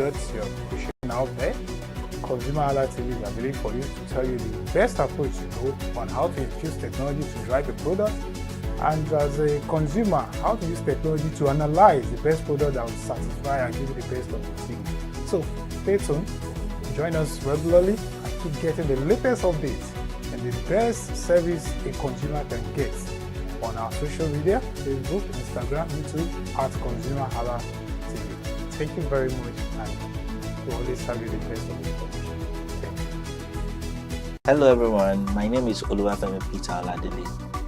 products you're pushing out there, ConsumerHallaTV is available for you to tell you the best approach to go on how to infuse technology to drive a product, and as a consumer, how to use technology to analyze the best product that will satisfy and give you the best of the thing. So stay tuned, join us regularly, and keep getting the latest updates and the best service a consumer can get on our social media, Facebook, Instagram, YouTube, at ConsumerHallaTV. Thank you very much, and we always have you the best of information. Thank you. Hello everyone, my name is Oluwafemi Peter Oladele.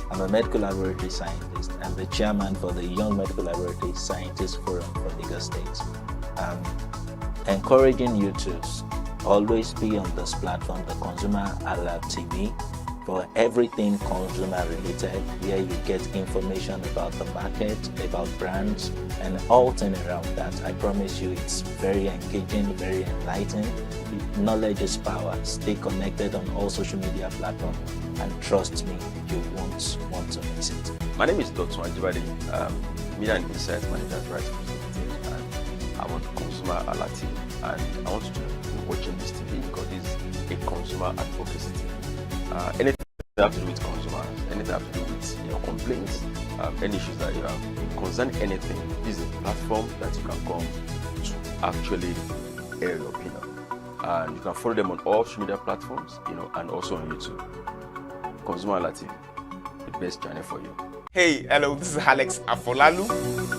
I'm a medical laboratory scientist and the chairman for the Young Medical Laboratory Scientists Forum for Lagos State. Encouraging you to always be on this platform, the ConsumerHallaTV, for everything consumer related, where you get information about the market, about brands, and all turn around that. I promise you it's very engaging, very enlightening. Knowledge is power. Stay connected on all social media platforms, and trust me, you won't want to miss it. My name is Dr. Ajibade, Media and Insights Manager at Rights Representative, and I'm on ConsumerHalla TV. And I want you to be watching this TV because this is a consumer advocacy TV. Anything that have to do with consumers, anything that have to do with your complaints, any issues that you have, concern anything, this is a platform that you can come to actually air your opinion. And you can follow them on all social media platforms, and also on YouTube. ConsumerHalla TV, the best channel for you. Hey, hello, this is Alex Afolalu.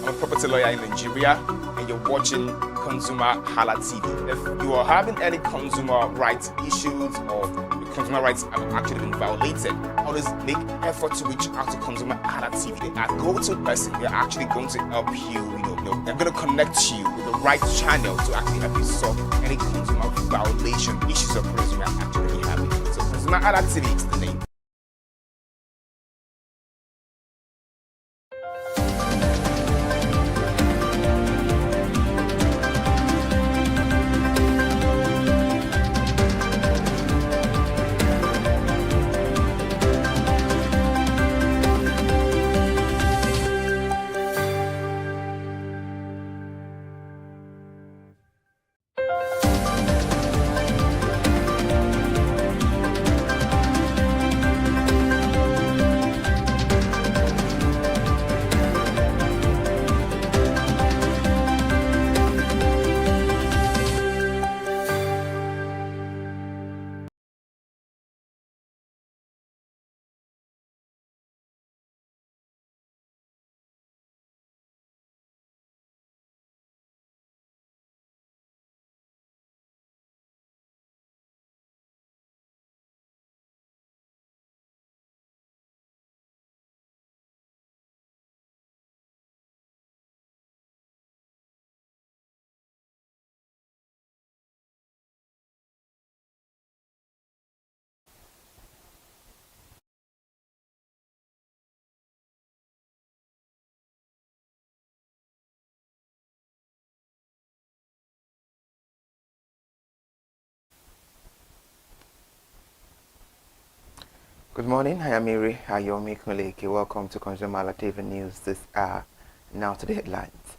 I'm a property lawyer in Nigeria, and you're watching ConsumerHalla TV. If you are having any consumer rights issues or your consumer rights have actually been violated, always make effort to reach out to ConsumerHalla TV. They are go-to person. They're actually going to help you. They're going to connect you with the right channel to actually help you solve any consumer violation issues or problems you might actually be having. So ConsumerHalla TV is the name. Good morning, I am Iri Ayomi Kuleke. Welcome to ConsumerHallaTV News this hour. Now to the headlines.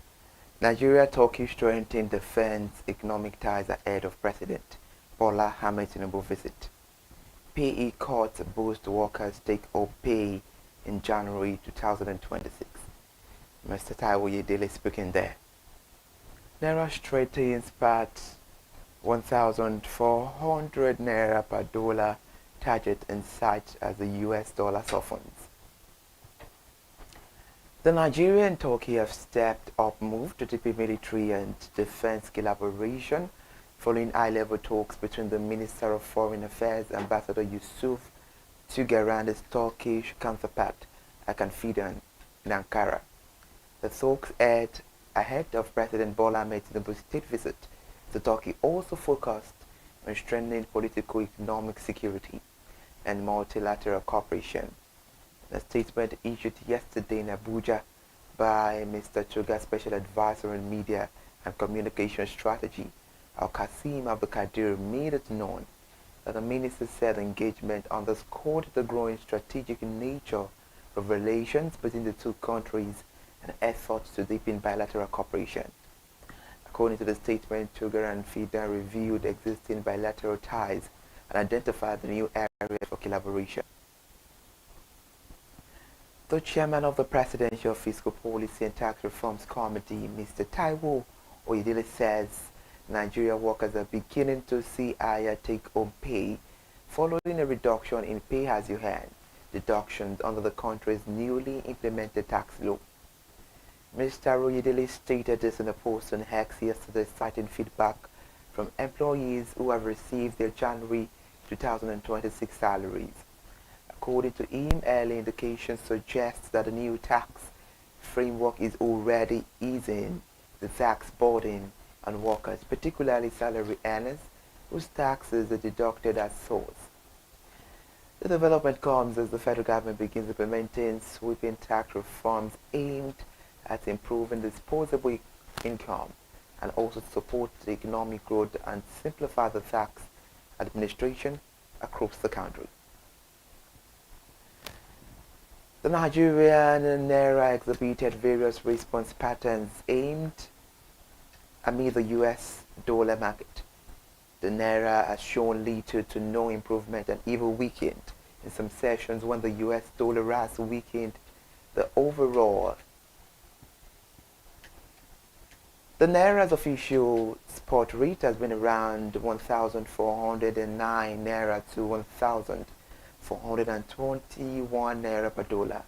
Nigeria-Turkey strengthened defense economic ties ahead of President Bola Ahmed Tinubu visit. PE cuts boost workers' take-home pay in January 2026. Mr. Taiwo Yedele speaking there. Naira strengthens pat 1,400 Naira per dollar target in sight as the US dollar softens. The Nigeria and Turkey have stepped up move to deepen military and defense collaboration following high-level talks between the Minister of Foreign Affairs, Ambassador Yusuf Tugar, and his Turkish counterpart, Hakan Fidan, in Ankara. The talks ahead of President Bola Ahmed Tinubu's state visit to Turkey also focused on strengthening political, economic security and multilateral cooperation. A statement issued yesterday in Abuja by Mr. Tugar's Special Advisor on Media and Communication Strategy, Al-Qasim Abdulkadir, made it known that the minister said engagement underscored the growing strategic nature of relations between the two countries and efforts to deepen bilateral cooperation. According to the statement, Sugar and FIDA reviewed existing bilateral ties and identified the new areas for collaboration. The chairman of the Presidential Fiscal Policy and Tax Reforms Committee, Mr. Taiwo Oyedele, says Nigeria workers are beginning to see higher take-home pay following a reduction in pay-as-you-earn deductions under the country's newly implemented tax law. Mr. Oyedele stated this in a post on X yesterday, citing feedback from employees who have received their January 2026 salaries. According to him, early indications suggest that the new tax framework is already easing the tax burden on workers, particularly salary earners, whose taxes are deducted at source. The development comes as the federal government begins implementing sweeping tax reforms aimed at improving disposable income and also to support the economic growth and simplify the tax administration across the country. The Nigerian Naira exhibited various response patterns aimed amid the US dollar market. The Naira has shown little to no improvement and even weakened in some sessions when the US dollar has weakened the overall. The Naira's official spot rate has been around 1,409 Naira to 1,421 Naira per dollar.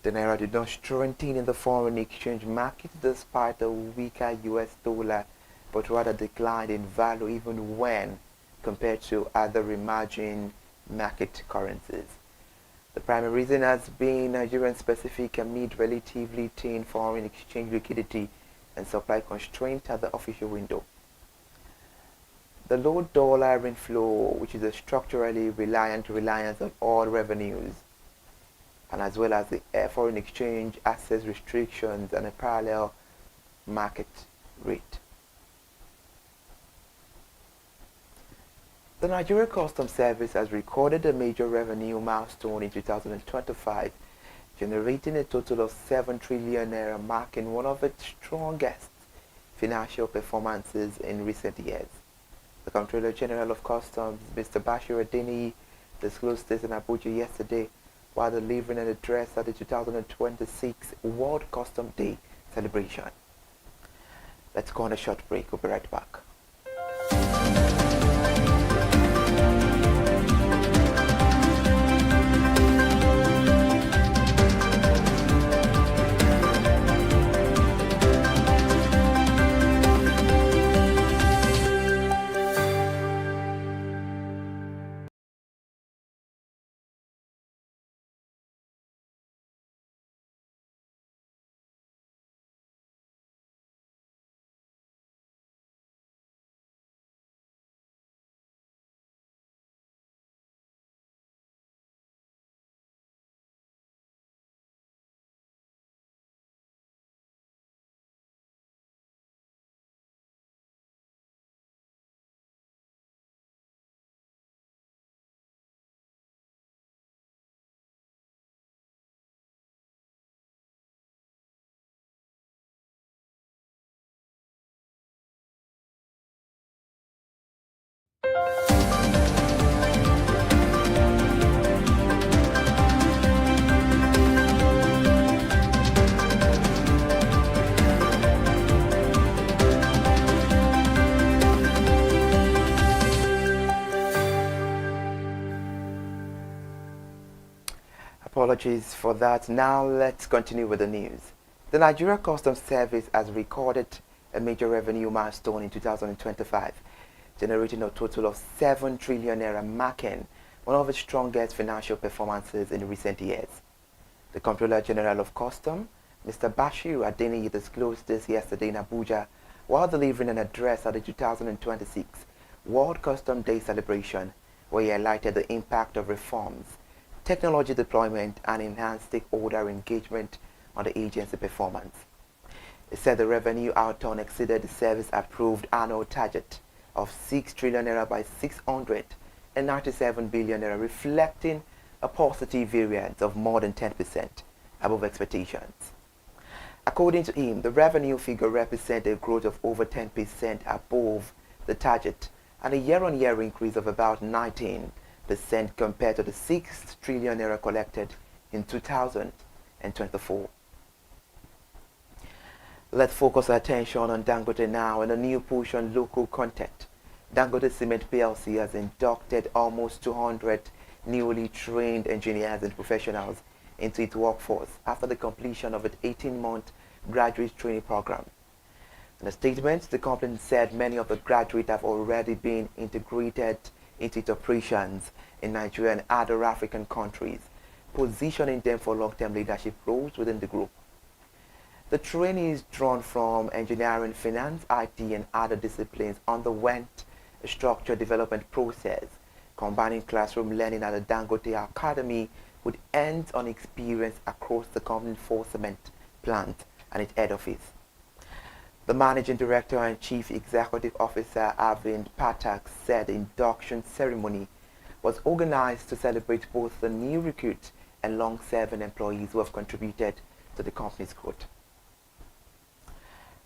The Naira did not strengthen in the foreign exchange market despite a weaker US dollar, but rather declined in value even when compared to other emerging market currencies. The primary reason has been Nigerian-specific amid relatively thin foreign exchange liquidity and supply constraint at the official window. The low dollar inflow, which is a structurally reliance on oil revenues, and as well as the foreign exchange access restrictions and a parallel market rate. The Nigeria Customs Service has recorded a major revenue milestone in 2025, generating a total of 7 trillion naira, marking one of its strongest financial performances in recent years. The Comptroller General of Customs, Mr. Bashir Adeni, disclosed this in Abuja yesterday while delivering an address at the 2026 World Customs Day celebration. Let's go on a short break. We'll be right back. Apologies for that. Now let's continue with the news. The Nigeria Customs Service has recorded a major revenue milestone in 2025, generating a total of 7 trillion naira, marking one of its strongest financial performances in recent years. The Comptroller General of Customs, Mr. Bashir Adeni, disclosed this yesterday in Abuja while delivering an address at the 2026 World Customs Day celebration, where he highlighted the impact of reforms, technology deployment, and enhanced stakeholder engagement on the agency performance. He said the revenue outturn exceeded the service-approved annual target of 6 trillion naira by 697 billion naira, reflecting a positive variance of more than 10% above expectations. According to him, the revenue figure represents a growth of over 10% above the target and a year-on-year increase of about 19% compared to the 6 trillion naira collected in 2024. Let's focus our attention on Dangote now. In a new push on local content, Dangote Cement PLC has inducted almost 200 newly trained engineers and professionals into its workforce after the completion of an 18-month graduate training program. In a statement, the company said many of the graduates have already been integrated into its operations in Nigeria and other African countries, positioning them for long-term leadership roles within the group. The trainees drawn from engineering, finance, IT, and other disciplines underwent a structured development process, combining classroom learning at the Dangote Academy with hands-on experience across the company's 4 cement plant and its head office. The Managing Director and Chief Executive Officer, Arvind Pathak, said the induction ceremony was organized to celebrate both the new recruits and long-serving employees who have contributed to the company's growth.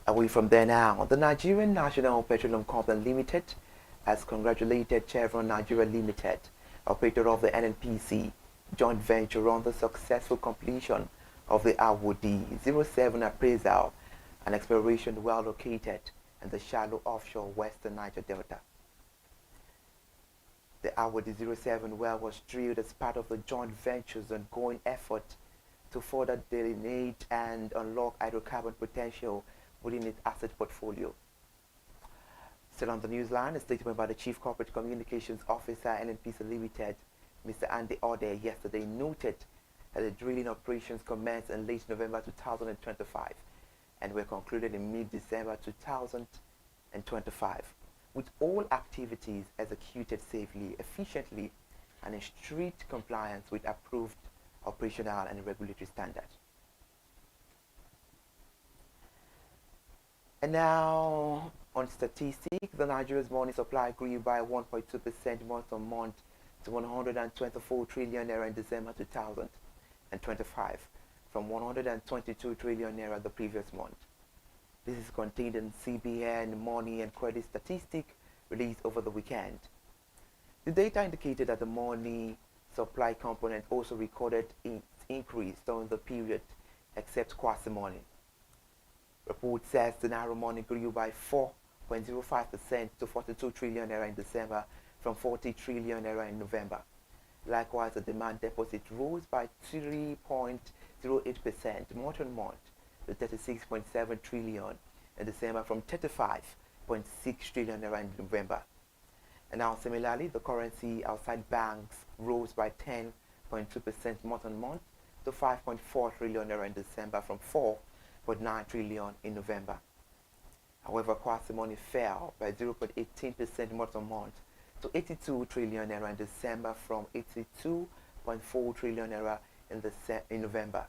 Away from there now, the Nigerian National Petroleum Company Limited has congratulated Chevron Nigeria Limited, operator of the NNPC joint venture, on the successful completion of the Awodi 07 appraisal and exploration well located in the shallow offshore western Niger Delta. The Awodi 07 well was drilled as part of the joint venture's ongoing effort to further delineate and unlock hydrocarbon potential within its asset portfolio. Still on the newsline, a statement by the Chief Corporate Communications Officer, NNPC Limited, Mr. Andy Ode, yesterday noted that the drilling operations commenced in late November 2025 and were concluded in mid-December 2025, with all activities executed safely, efficiently, and in strict compliance with approved operational and regulatory standards. And now, on statistics, the Nigeria's money supply grew by 1.2% month-on-month to 124 trillion naira in December 2025, from 122 trillion naira the previous month. This is contained in CBN money and credit statistic released over the weekend. The data indicated that the money supply component also recorded its increase during the period, except quasi money. Report says the Naira money grew by 4.05% to 42 trillion naira in December from 40 trillion naira in November. Likewise, the demand deposit rose by 3.08% month-on-month to 36.7 trillion in December from 35.6 trillion naira in November. And now, similarly, the currency outside banks rose by 10.2% month-on-month to 5.4 trillion naira in December from 4.9 trillion in November. However, quasi money fell by 0.18% month-on-month to 82 trillion naira in December from 82.4 trillion naira in November.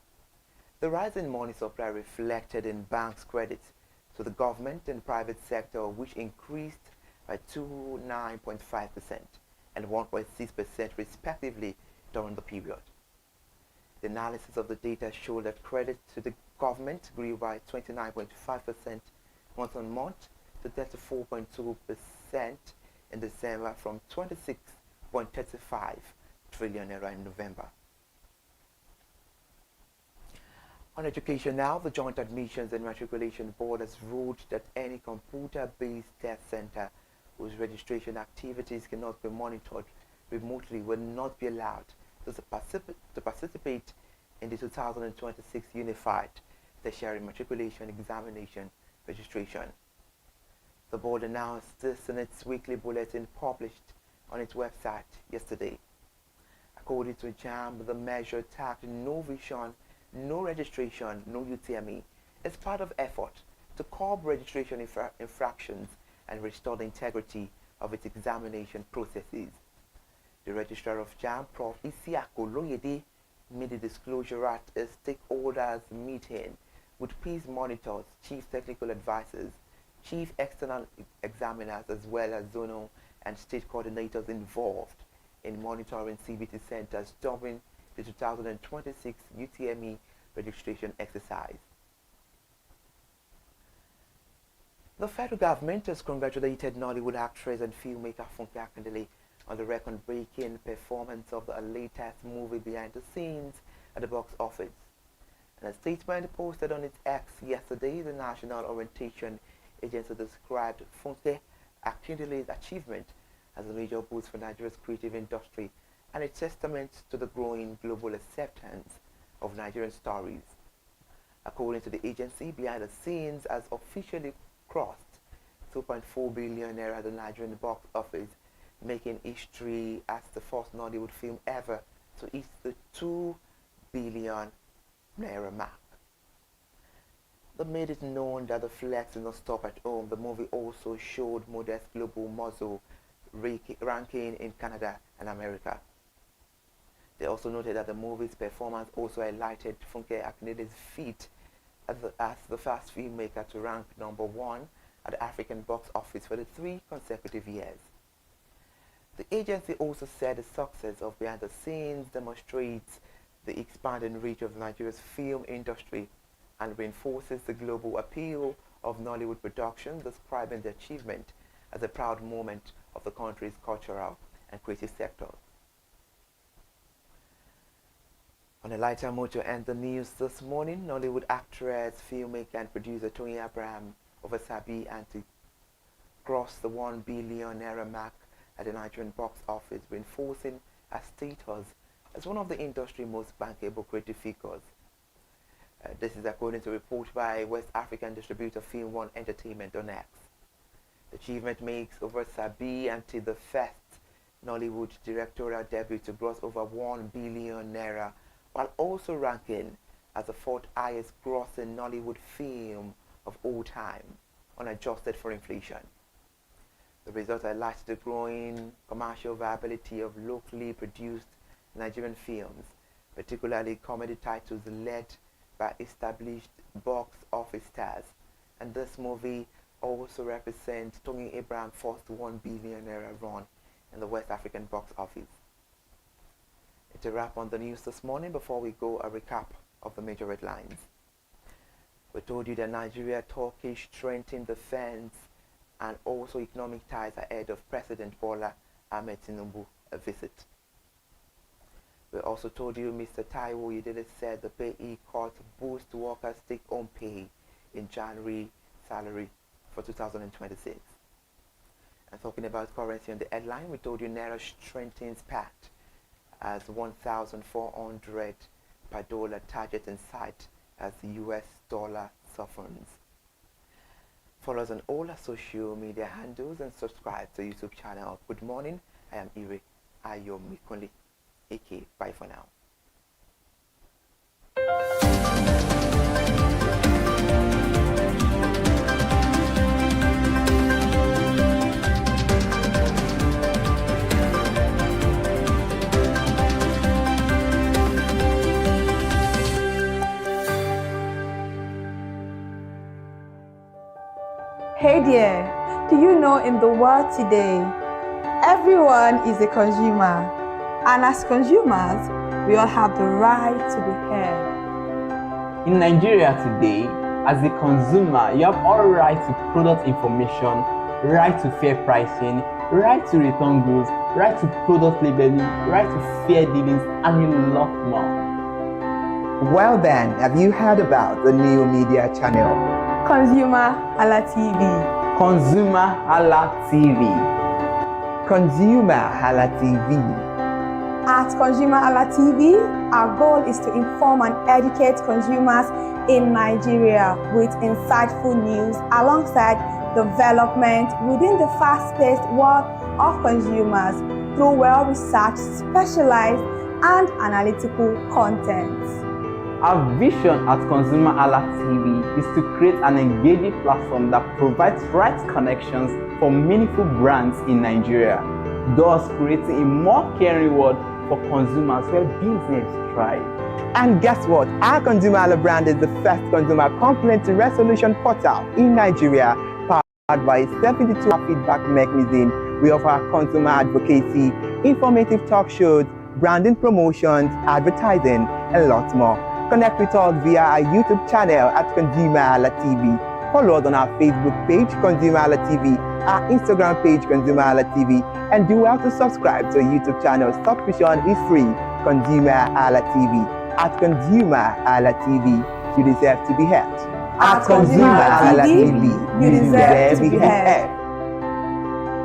The rise in money supply reflected in banks' credits to the government and private sector, which increased by 9.5% and 1.6% respectively during the period. The analysis of the data showed that credit to the government grew by 29.5% month-on-month to 34.2% in December from 26.35 trillion naira in November. On education now, the Joint Admissions and Matriculation Board has ruled that any computer-based test center whose registration activities cannot be monitored remotely will not be allowed to participate in the 2026 Unified Tertiary Matriculation Examination registration. The board announced this in its weekly bulletin published on its website yesterday. According to JAMB, the measure tagged no vision, no registration, no UTME is part of effort to curb registration infractions and restore the integrity of its examination processes. The registrar of JAMB, Prof. Isiako Loyede, made the disclosure at a stakeholders meeting with peace monitors, chief technical advisors, chief external examiners, as well as zonal and state coordinators involved in monitoring CBT centers during the 2026 UTME registration exercise. The federal government has congratulated Nollywood actress and filmmaker Funke Akindele on the record-breaking performance of the latest movie Behind the Scenes at the box office. In a statement posted on its X yesterday, the National Orientation Agency described Funke Akindele's achievement as a major boost for Nigeria's creative industry and a testament to the growing global acceptance of Nigerian stories. According to the agency, Behind the Scenes has officially crossed 2.4 billion naira at the Nigerian box office, making history as the first Nollywood film ever to hit the 2 billion naira mark. That made it known that the flex did not stop at home. The movie also showed modest global muzzle ranking in Canada and America. They also noted that the movie's performance also highlighted Funke Akindele's feat as the first filmmaker to rank #1 at the African box office for the 3 consecutive years. The agency also said the success of Behind the Scenes demonstrates the expanding reach of Nigeria's film industry and reinforces the global appeal of Nollywood production, describing the achievement as a proud moment of the country's cultural and creative sectors. On a lighter note to end the news this morning, Nollywood actress, filmmaker and producer Tony Abraham of Asabi Anti crossed the 1 billion naira mark at the Nigerian box office, reinforcing her status as one of the industry's most bankable creative figures. This is according to a report by West African distributor Film One Entertainment on X. The achievement makes Sabi Anti the first Nollywood directorial debut to gross over 1 billion naira, while also ranking as the 4th highest grossing Nollywood film of all time, unadjusted for inflation. The result highlights the growing commercial viability of locally produced Nigerian films, particularly comedy titles led by established box office stars. And this movie also represents Tony Abraham's first 1 billion naira run in the West African box office. It's a wrap on the news this morning. Before we go, a recap of the major headlines. We told you that Nigeria-Turkish strengthened defense and also economic ties ahead of President Bola Ahmed Tinubu's visit. We also told you Mr. Taiwo Yedele said the payee cut boost workers' take-home pay in January salary for 2026. And talking about currency on the headline, we told you Naira strengthens pact as 1,400 per dollar target in sight as the US dollar softens. Follow us on all our social media handles and subscribe to the YouTube channel. Good morning. I am Ire Ayomikunle. AK. Bye for now. Hey there, do you know in the world today, everyone is a consumer, and as consumers, we all have the right to be heard. In Nigeria today, as a consumer, you have all right to product information, right to fair pricing, right to return goods, right to product labeling, right to fair dealings, and a lot more. Well then, have you heard about the new media channel? ConsumerHallaTV. ConsumerHallaTV. ConsumerHallaTV. At ConsumerHallaTV, our goal is to inform and educate consumers in Nigeria with insightful news alongside development within the fast-paced world of consumers through well-researched, specialized, and analytical content. Our vision at ConsumerHallaTV is to create an engaging platform that provides right connections for meaningful brands in Nigeria, thus creating a more caring world for consumers where business thrive. And guess what? Our ConsumerHalla brand is the first consumer complaint resolution portal in Nigeria, powered by a 72-hour feedback mechanism. We offer consumer advocacy, informative talk shows, branding promotions, advertising, and lots more. Connect with us via our YouTube channel at ConsumerHallaTV. follow us on our Facebook page, ConsumerHallaTV, our Instagram page, ConsumerHallaTV, and do well to subscribe to our YouTube channel. Subscription is free. ConsumerHallaTV. At ConsumerHallaTV, you deserve to be heard. At ConsumerHallaTV, you deserve to be heard.